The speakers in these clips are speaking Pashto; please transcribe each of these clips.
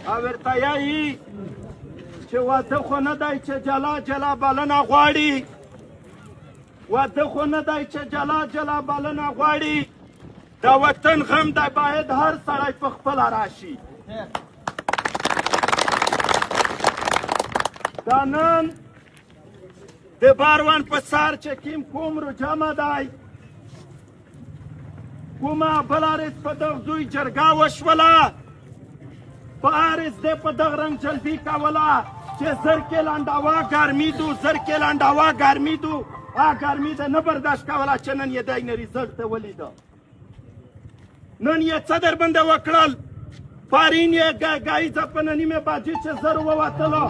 او ورته یایي چې واده خو نه دی چې جلا جلا بلنه غواړي، واده خو نه دی چې جلا جلا بلنه غواړي. د وطن غم دی باید هر سړی په خپله راشي. دا نن د باروان په سر چې کوم رجمه دی، کومه بله ورځ په دغه زوی جرګه وشوله، په هر ورځ دی په دغه رنګ جلبي کوله چې زر کې لنډاوه ګرمي دو، زر کې لنډاوه ګرمي دو. ګرمي ده نه برداشت کوله چې نن یې دی نه ریزلټ ته ولیده. نن یې څه درباندې وکړل؟ پارین یې ګایزه په نیمې بجې چې زر ووتله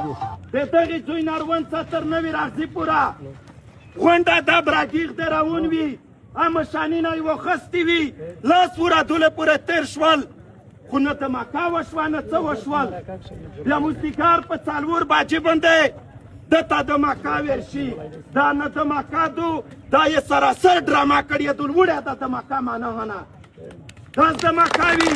د دغې زوی ناروند څه تر نوي راغزي پوره غونډه دا براګیغ د روان وي، مشانینه یې وخستې وي، لاس ورادوله پورې تېر شول، خو نه دمکه وشوه نه څه وشول. بیا مازدیګر په 4 بجې باندې دته دمکه ورشي. دا نه دمکه دو، دا یې سراسر ډرامه کړې دو. وړیا دا دمکه مانه هنه داس دمکه وي،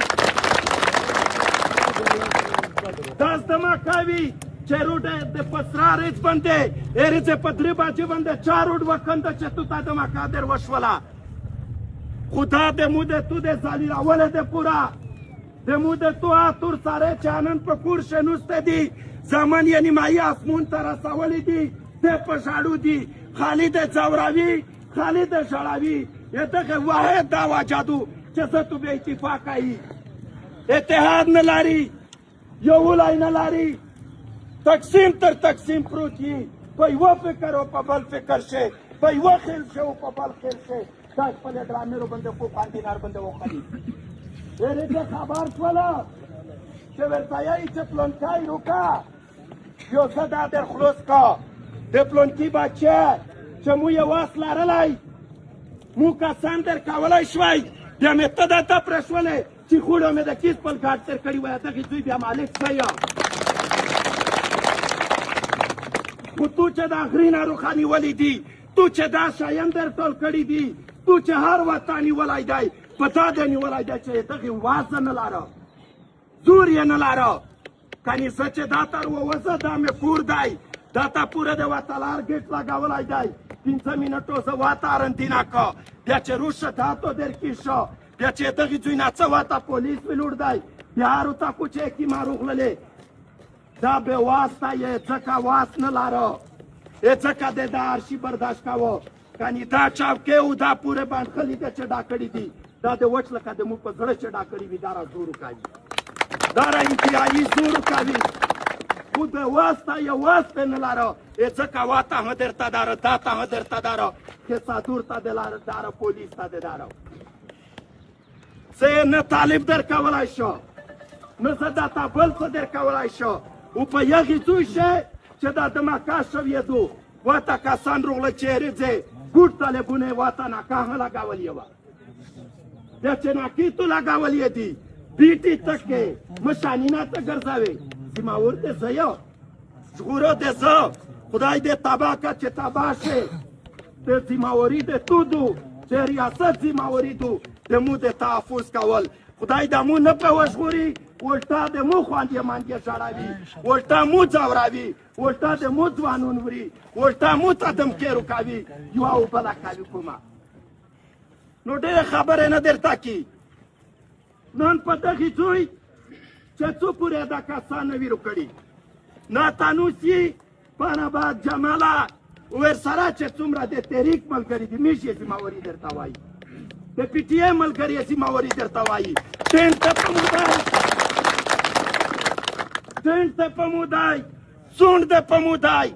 داس دمکه وي چې روډ د په سره ورځ باندې ورځې په 3 بجې باندې 4 روډ وکنده چې تو ته دمکه در وشوله. خو دا د مو د تو د ځالیراوله د پوره د مو د تو اتور ساره چې نن په کور شنوسته دي، زمان یې نیمایي اسمون ته رسولی دي، دی په ژاړو دي. خالد ځوراوي، خالد ژړاوي، دغه واحد دا وجادو چې زه تو بې اتفاقه یي، اتحاد نه لري، یوولی نه لري، تقسیم تر تقسیم پروت یي. په یوه فکر او په بل فکر شي، په یوه خیل شي او په بل خیل شي. دا خپلې ډرامې باندې خو کاندینار باندې وخلي. ورته خبر شوله چې ورته یایي چې پلونکی روکه یو څه دا در خلاص کا د پلونکي بچه چې مو یې واس لرلی، مو کسان در کولی شوی، بیا مې ته دا ته پرېښولې چې خوړه مې د کیس پل ګاډ تر کړي وایه دغې زوی بیا مالک څه یم. خو تو چې دا غرینه روخه نیولې دي، تو چې دا شیان در ټول کړي دي، تو چې هر وطن نیولی دی، په تا دی نیولی دی چې دغې وازه نه لره، زور یې نه لره. کنیسه چې دا تر ووځه دا مې کور دی، دا ته پوره د وتلار ګیټ لګولی دی. 5 منټو زه واته ارنتینا کا، بیا چې روشه دا تو در کې شو، بیا چې دغې زوی نه څه واته پولیس ویلوړ دی، بیا هر ته کوچې کې ماروغللې. دا بې واسطه یې ځکه واس نه لره، ځکه دی دا هر شي برداشت کوه. کنې دا چوکۍ او دا پورې بنډخلي دی چې ډا کړي دي، دا د وچ لکه د موږ په زړه چې ډا کړي وي، دا را زور کوي، دا را انتهایي زور کوي. خو د واسطه یې واسطه نه لره، ځکه وا تهمه درته داره، دا تهمه درته داره، کسادور ته د داره، پولیس ته د داره. زه نه طالب در کولی شو، نه زه دا ته بل څه در کولی شو. او په یغې زوی شی چې دا دمکه شویدو، واته کسان روغله چې ورځې ګوډ طالبونه یې واته ناکامه لګولې وه. بیا چې ناکې تو لګولې دي، بیټې تکې مشانینه ته ګرځوې، زماور دې زه یم، ژغوره دې زه، خدای دې تباه کړه چې تباه شې. د زماوري د تو دو چې ریاست زماوري دو د مو د تحفظ کول. خدای د مو نه په وژغوري، الټا د مو خواندې ماندې ژړوي، الټا مو ځوروي، الټا د مو ځوانون وړي، الټا مو ته دمکې روکوي، یوه او بله کوي کومه. نو ډېرې خبرې نه درته کي. نن په دغې زوی چې څو پورې دا کسان نه وي روکړي، ناتانوس یي، پاناباد جماله ورسره چې څومره د تحریک ملګري دي، میش یې زماوري درته وایي، د پي ټي ایم ملګري یې زماوري درته وایي. ټینټ ته په مودی، ټینټ ته په مودی، څونډ ده په مودی،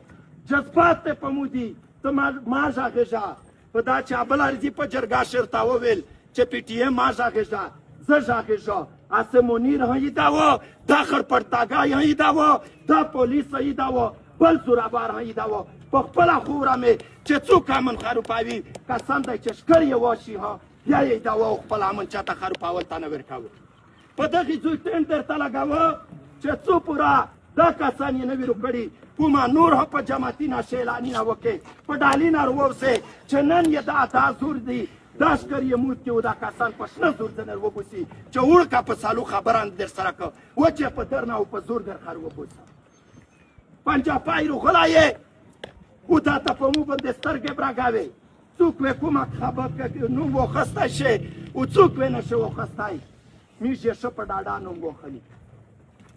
جذبات ته په مودي. ته ما غږېږه په دا چې بله ورځ په جرګه شرته وویل چې پي ټي ایم ما غږېږه، زه غږېږه، آسمونیر هی داوه، دا خړپړتاګا هی داوه، دا پولیس هی داوه، بل زورابار هی داوه. په خپله خوره مې چې څوک امن خروپوي، قسم دی چې ښکر یې واشي ها، بیا یې داوه او خپل امن چاته خروپول ته نه ورکوي. په دغې زوی ټینټ درته لګوه چې څو پوره دا کسان یې نه وي روکړي، کومه نور هم په جماعتي نشه اعلانونه وکړي، په ډالي نار واوسئ چې نن یې دا زور دي، داشکر یې موت کې و دا کسان په شنه زور ځنر وبوسي چې وړکه په سالو خبران در سره که وچې په درنه او په زور در خر وبوسه پنجه پای رو غلایې او دا ته په مو باندې سترګې براګاوې څوک وې کومه خبر نوم واخستی شي او څوک وې نشي واخستی میږ یې ښه په ډاډا نوم واخلي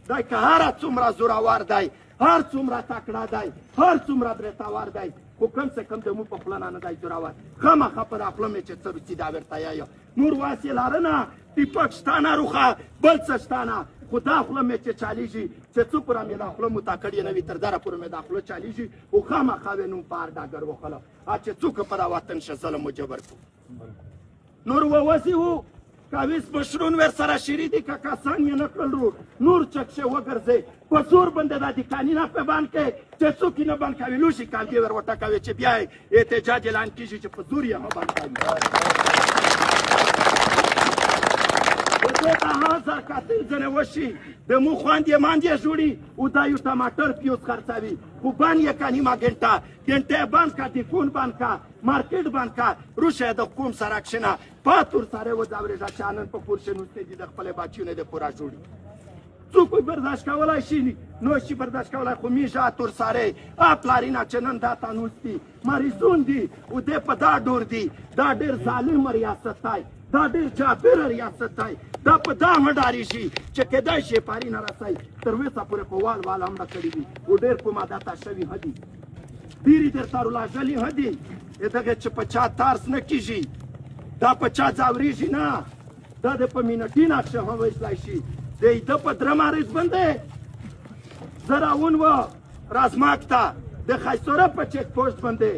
دی که هر څومره زورور دی هر څومره تکړه دی هر څومره برېتور دی خو کم سے کم د مو په خوله نه دی زورور خامخا په دا خوله مې چې څه روسي دا ورته یایه نور واس یې لاره نه ټیپک شته ناروغه بل څه شته نه خو دا خوله مې چې چالیږي چې څو پوره مې دا خوله متا کړې نه وي تر دره پورې مې دا خوله چالیږي او خامخا وې نوم په هر ډاګر وخله چې څوک په دا وطن شه ظلم و جبر کو نور ووسي و کاویس مشرون ور سره شری دي که کسان یې نه کړل رو نور چکشه وګرځي په زور باندې دا د قانون په باندې چې څوک نه باندې کوي لوشي کالګي ور وټکوي چې بیا احتجاج اعلان کیږي چې په زور یې هم باندې هزار قاتل ځنې وشي د مو خواندې ماندې جوړي او دا یو ټماټر پیوز خرڅوي خو بند یې کا نیمه ګنټه بند کا تیفون بند کا مارکیټ بند کا روشه د حکوم سره کښېنه پاتور سره وځاورېږه چې نن په کور شنوستی دي د خپلې بچیو نه د پوره جوړي څوک برداشت کولی شي نو شي برداشت کولی خو میږه تور سارې پلارینه چې نن دا تانوس دي مریضون دي او دی په دا ډور دي دا ډېر ظالم ریاست دی دا ډېر جابر ریاست دی دا په دا مډارېږي چې کیدای شي پاري نه رسئ تر اوسه پورې په وال حمله کړي دي او ډېر په مادته شوي هم دي ډېرې درته راغلي هم دي دغه چې په چا تارس نه کېږي دا په چا ځاورېږي نه دا د په منټي نقشه هم ویشلی شي د په درمه ریز باندې زه راون و رازماک ته د خیسوره په چک پوسټ باندې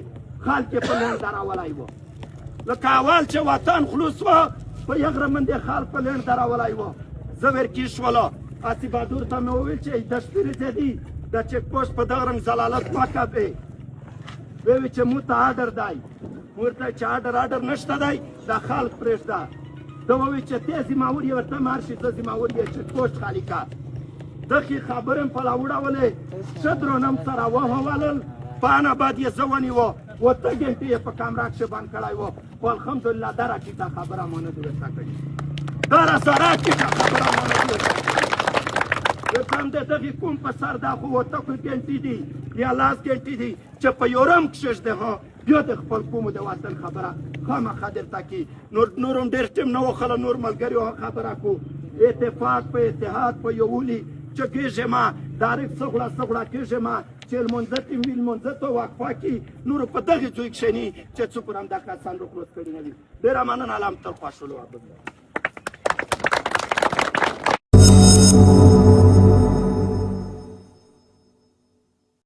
خلک یې په لنډ دراولی و لکه اول چې وطن خلوص و په یغره باندې خلک په لنډ دراولی و زه ورکې شوله اسي بهادور ته مې وویل چې د شپېرې ځدي د چک پوسټ په دغه رنګ ضلالت مه کوې ویې چې مو ته آډر دی ورته چې آډر نشته دی د خلک پرېږده ده وویل چې ته زماور یې ورته مار شي زه زماور یې چک پوسټ خالي که دغې خبرې م په راوړولې ښه درونم سره وهولل په آن بعد یې زه ونیوه اوته ګنټې یې په کامره کښې بند کړی و خو الحمدلله دا راټیټه خبره ما نه دي ورته کړې دا راسه راټیټه خبره ما نه دي ورته کړې هم د دغې کوم په سر دا خو اوته ګنټې دي یا لاس ګنټې دي چې په یورم کښېږدې ها بیا د خپل قوم د وطن خبره خامخا درته کړي نور هم ډېر ټیم نه وخله نور ملګریو هم خبره کړو اتفاق په اتحاد په یوولي چې کېږې ما دارک سغړه کېږې ما چې لمونځه ته وي لمونځه ته وقفه کړي نور په دغې ځای کښېني چې څوک هم دا کسان روخلوس کړي نه وي ډېره مننه الله هم تل خوښ ولو